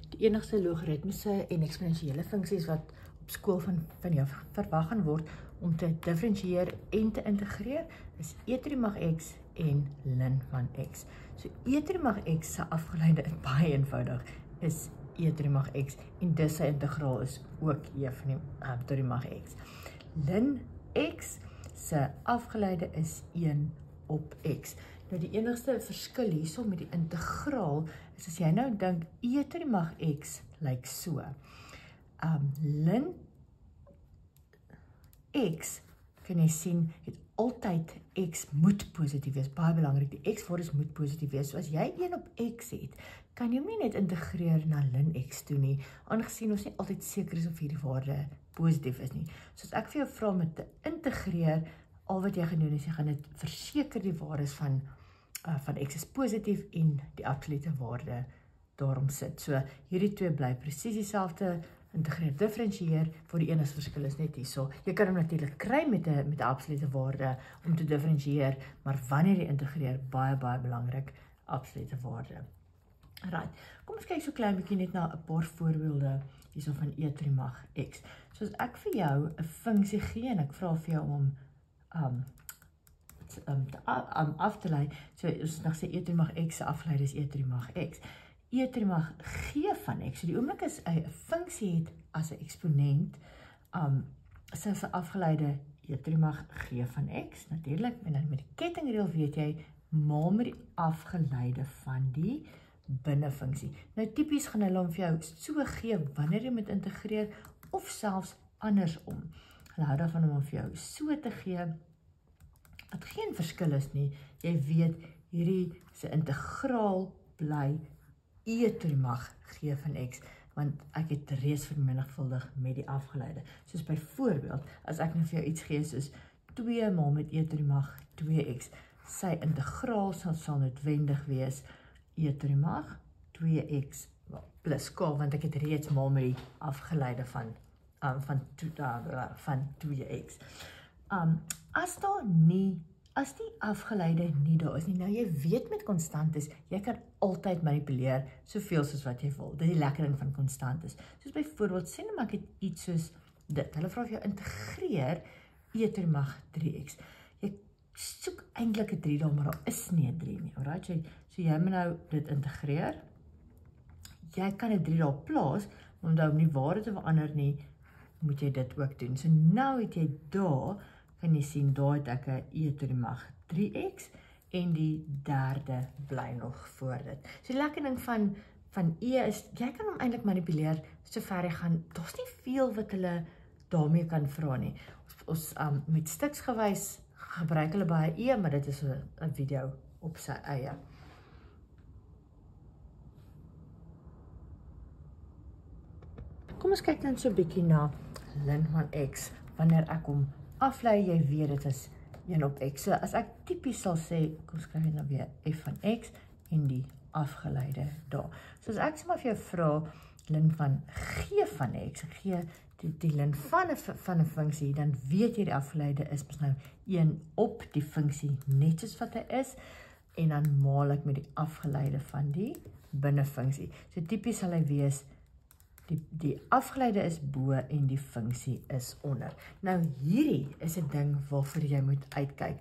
Die enigste logaritmiese en eksponensiële funksies wat op skool van jou verwag gaan word om te differentieer en te integreer, is e⁻ mag x en ln van x. So e⁻ x se afgeleide is baie eenvoudig, is e⁻ mag x, en dis sy integraal is ook e van die tot die mag x. Ln x se afgeleide is 1 op x. Nou die enigste verskil hierso met die integraal is as jy nou dink e⁻ mag x lyk so. Ln x kan jy sien het altyd x moet positief wees, baie belangrik, die x-waardes moet positief wees. So as jy 1 op x het, kan jy nie net integreer na ln x toe nie, aangesien ons nie altyd seker is of hierdie waarde positief is nie. So as ek vir jou vra om dit te integreer, al wat jy gaan doen is jy gaan dit verseker die waardes van x is positief en die absolute waarde daarom sit. So hierdie twee bly presies dieselfde, integreer, differentieer, vir die enigste verskil is net hierso. Jy kan hom natuurlik kry met 'n absolute waarde om te differentieer, maar wanneer jy integreer, baie belangrik, absolute waarde. Right, kom ons kyk so klein bietjie net na 'n paar voorbeelde hierso van e⁻ mag x. So as ek vir jou 'n funksie gee en ek vra vir jou om af te lei, so ons nog sê e⁻ mag x se afgeleide is e⁻ mag x. e⁻ mag g van x, so die oomblik as 'n funksie het as 'n eksponent, sy afgeleide e⁻ mag g van x, natuurlik, en dan met die kettingreël weet jy, maal met die afgeleide van die binnefunksie. Nou tipies gaan hulle om vir jou so gee wanneer jy moet integreer, of selfs andersom. Hulle hou daarvan om vir jou so te gee, wat geen verskil is nie, jy weet, hierdie se integraal bly e⁻ mag g van x, want ek het reeds vermenigvuldig met die afgeleide. Soos byvoorbeeld, as ek nou vir jou iets gee, soos 2 maal met e⁻ mag 2x, sy integraal sal noodwendig wees e⁻ mag 2x plus k, want ek het reeds maal met die afgeleide van 2x. As die afgeleide nie daar is nie, nou jy weet met konstantes, jy kan altyd manipuleer soveel soos wat jy wil. Dit is die lekker ding van konstantes. Soos byvoorbeeld, sê nou maar ek het iets soos dit. Hulle vra vir jou integreer e⁻ mag 3x. Jy soek eintlik 'n 3 daar, maar daar is nie 'n 3 nie. Alright, so jy moet nou dit integreer. Jy kan 'n 3 daar plaas, maar om nie waarde te verander nie, moet jy dit ook doen. So nou het jy daar, kan jy sien, daar het ek 'n e⁻ mag 3x en die derde bly nog voor dit. So die lekker ding van e is, jy kan hom eintlik manipuleer so ver jy gaan, daar's nie veel wat hulle daarmee kan vra nie. Ons met stiksgewys gebruik hulle baie e, maar dit is 'n video op sy eie. Kom ons kyk dan so 'n bietjie na ln van x, wanneer ek hom aflei, jy weet dit is 1 op x. So as ek tipies sal sê, kom skryf net nou weer f van x en die afgeleide daar. So as ek sê maar vir jou vra ln van g van x, gee die ln van 'n funksie, dan weet jy die afgeleide is nou 1 op die funksie net soos wat hy is, en dan maal ek met die afgeleide van die binnefunksie. So tipies sal hy wees, die afgeleide is bo en die funksie is onder. Nou hierdie is 'n ding waarvoor jy moet uitkyk.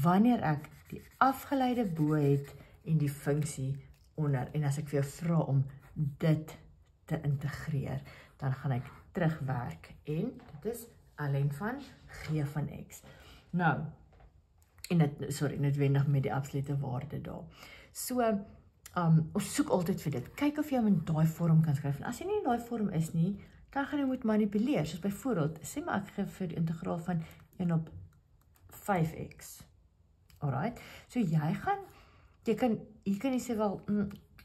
Wanneer ek die afgeleide bo het en die funksie onder, en as ek vir jou vra om dit te integreer, dan gaan ek terugwerk en dit is ln van g van x. Nou, en dit, noodwendig met die absolute waarde daar. So, ons soek altyd vir dit. Kyk of jy hom in daai vorm kan skryf. En as jy nie in daai vorm is nie, dan gaan jy moet manipuleer. Soos byvoorbeeld, sê maar ek gee vir die integraal van 1 op 5x. Alright, so jy kan nie sê wel,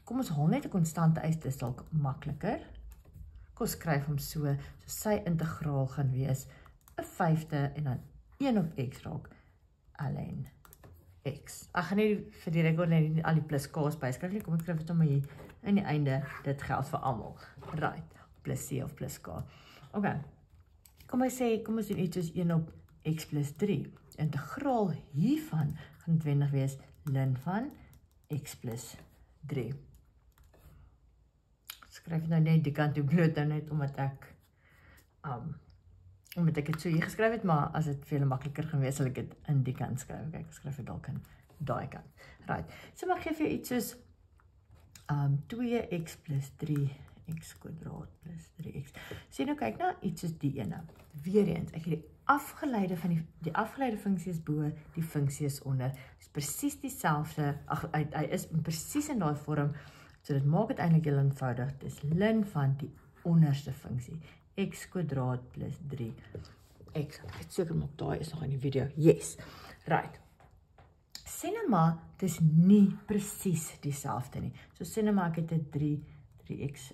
kom ons haal net 'n konstante uit, dis dalk makliker. Kom ons skryf hom so sy integraal gaan wees 'n 5de en dan 1 op x raak ln x. Ek gaan nie vir die rekord net al die plus k's byskryf nie, kom ek skryf dit om hier in die einde, dit geld vir almal. Right, plus c of plus k. Okay, kom ons doen iets soos 1 op x plus 3. Integraal hiervan gaan noodwendig wees ln van x plus 3. skryf dit nou net die kant toe bloot nou net omdat ek het so hier geskryf het, maar as dit vir julle makliker gewees, sal ek dit in die kant skryf. Kyk, ek skryf dit dalk in daai kant. Right. So maar gee vir jou iets soos 2x plus 3x kwadraat plus 3x. Sien nou kyk na iets soos die ene. Weer eens, ek het die afgeleide van die afgeleide funksie is bo, die funksie is onder. Dit is presies dieselfde, hy is presies in daai vorm, so dit maak het eintlik heel eenvoudig. Dit is ln van die onderste funksie, x kwadraat plus 3x. Ek het seker maak daai is nog in die video. Yes. Right. Sê nou maar, dit is nie presies dieselfde nie. So sê nou maar ek het 'n 3x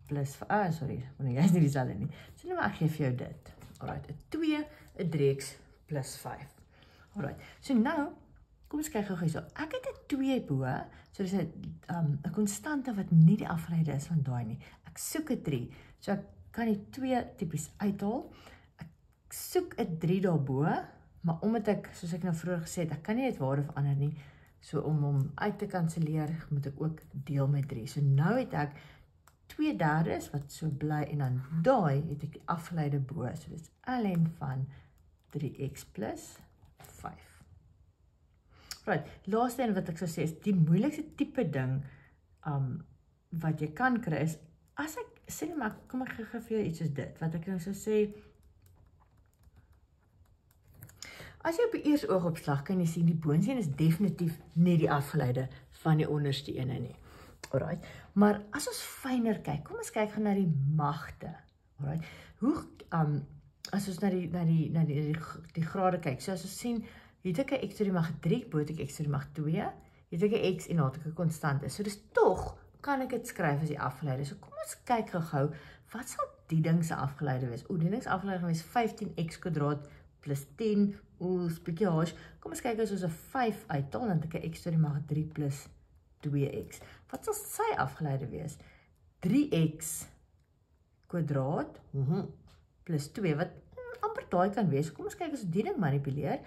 plus, sorry, jy is nie dieselfde nie. Sê nou maar ek gee vir jou dit. Alright, 'n 2, 'n 3x plus 5. Alright, so nou, kom ons kyk gou so. Ek het 'n 2 bo, so dis 'n konstante wat nie die afgeleide is van daai nie. Ek soek 'n 3, so ek kan die 2 tipies uithaal. Ek soek 'n 3 daarbo, maar omdat ek, soos ek nou vroeër gesê het, ek kan nie dit waarde verander nie, so om hom uit te kanselleer, moet ek ook deel met 3. So nou het ek 2/3 wat so bly, en dan daai het ek die afgeleide bo, so dit is ln van 3x plus 5. Right, laaste een wat ek sou sê is, die moeilikste tipe ding, wat jy kan kry is, as ek, sê nie maar, kom ek gee vir jou iets soos dit, wat ek nou sou sê, as jy op die eerste oogopslag kan jy sien, die boonste een is definitief nie die afgeleide van die onderste ene nie. Alright, maar as ons fyner kyk, kom ons kyk gaan na die magte. Alright, hoe, as ons na die grade kyk, so as ons sien, hier het ek 'n x tot die mag 3, bo het ek x tot die mag 2, hier het ek 'n x en daar het ek 'n konstante. So dis tog, kan ek dit skryf as die afgeleide. So kom ons kyk gou, wat sal die ding se afgeleide wees? Die ding se afgeleide gaan wees 15x kwadraat plus 10, is bietjie haas. Kom ons kyk as ons 'n 5 uithaal, dan het ek 'n x tot die mag 3 plus 2x. Wat sal sy afgeleide wees? 3x kwadraat plus 2, wat amper daai kan wees. Kom ons kyk as ons die ding manipuleer.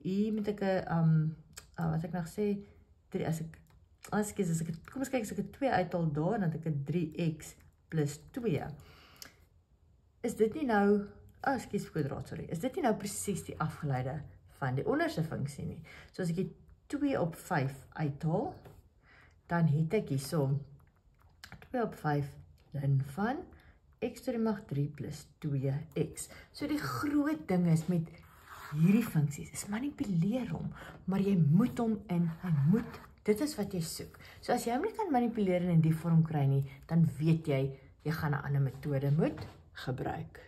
Hier moet ek 'n, wat ek nou gesê, 3, kom ons kyk as ek 'n 2 uithaal daar, dan het ek 'n 3x plus 2. Is dit nie nou, kwadraat, sorry, is dit nie nou presies die afgeleide van die onderste funksie nie? So as ek die 2 op 5 uithaal, dan het ek hierso 2 op 5 ln van x tot die mag 3 plus 2x. So die groot ding is met hierdie funksies, is manipuleer hom, maar jy moet hom in, dit is wat jy soek. So as jy hom nie kan manipuleer en in die vorm kry nie, dan weet jy, jy gaan 'n ander metode moet gebruik.